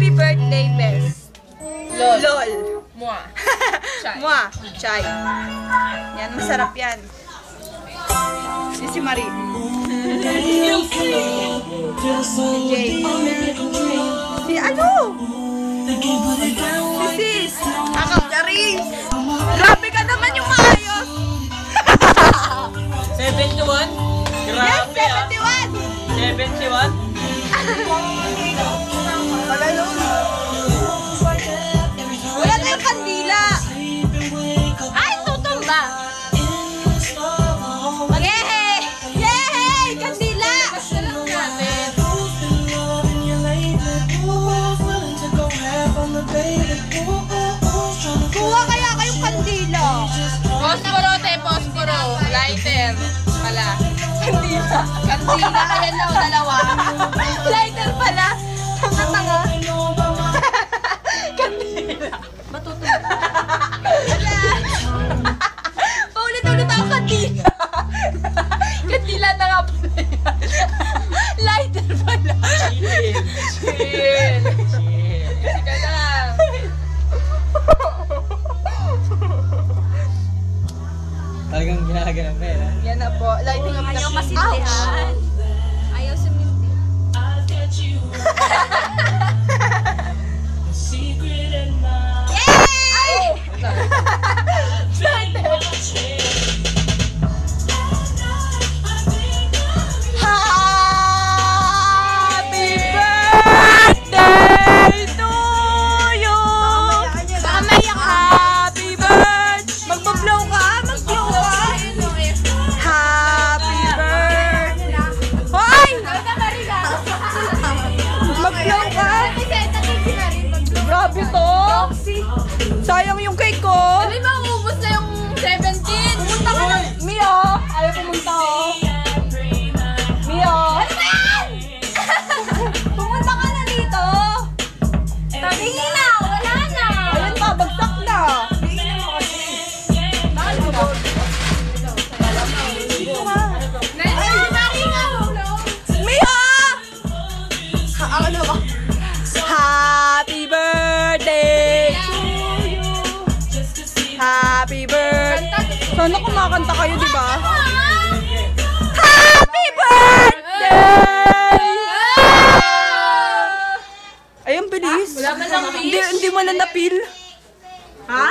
Happy birthday, Bes. Lol. Lol. Mua. Chai. Mua. Chai. Yan, masarap yan. Si Marie. Si Jay. Si ano? Si Sis. Ako. Charis. Grabe ka naman yung maayos. 71? Yes, Grabe ah. 71. 71? Wala nun. Wala tayong kandila. Ay, tutumba! Yehey! Yehey! Kandila! Masalang natin. Kuha kaya kayong kandila. Posporo, te, posporo. Lighter. Pala. Kandila. Kandila, ayan na, dalawa. Lighter pala. Tanga-tanga. Kandila. Matutumba. Wala. Paulit-ulit ako kandila. Kandila na nga pala yan. Lighter pala. Chill. Chill. Chill. Kasi ka lang. Talagang ginagawa mo yan. Yan na po. Lighting up na. Ayaw masindihan. Ayaw sumindi. Happy birthday to you! Baka maiyak ka. Happy birthday! Magpa-blow ka? Mag-blow ka? Happy birthday! Hoy! Mag-blow ka? Grabe to! Sayang yung cake ko! Sabi ba, ubus na yung 17? Pumunta ka na! Mio! Ayaw pumunta oh! Mio! Ano ba yan? Pumunta ka na dito! Tingin na, wala na. Ayun pa, bagsak na! Mio! Ano ba? Happy birthday to you! Happy birthday! Sana kumakanta kayo, di ba? Happy birthday! Ay, ang bilis. Wala man lang Hindi mo na napil. Ha?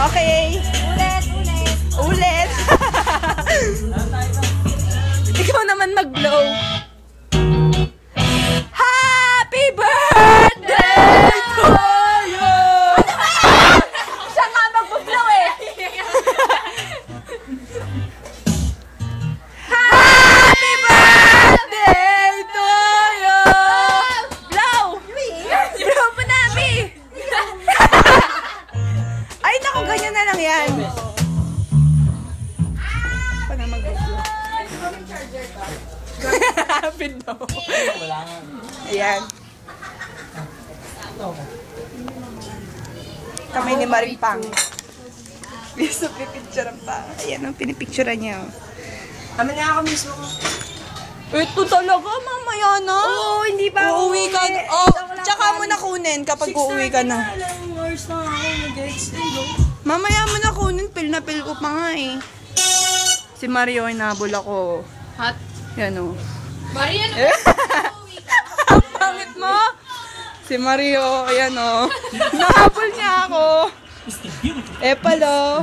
Okay. Ulit. Ikaw naman mag-blow. Happy birthday to you! Siya nga mag-blow eh. Happy birthday to you! Blow! Blow mo na, Bi! Ay, naku, ganyan na lang yan. Paano mag-blow? Happy daw. Ayan. Kamay ni Maring Pang. Gusto pipicture pa. Ayan ang pinipicturean niya. Kami na ako mismo. Ito talaga, mamaya na. Oo, hindi pa ako Uuwi ka. uuwi. Oh, Ito wala tsaka pa mo na kunin kapag uuwi ka na. Alam, hours na ako. Nag-extend oh. Mamaya mo na kunin. Pil na pil ko pa nga eh. Si Mario, hinabol ako. Hot. Yan o. Maria, ano Ang pangit mo. Si Mario, ayan o. Nahabol niya ako. Epalo.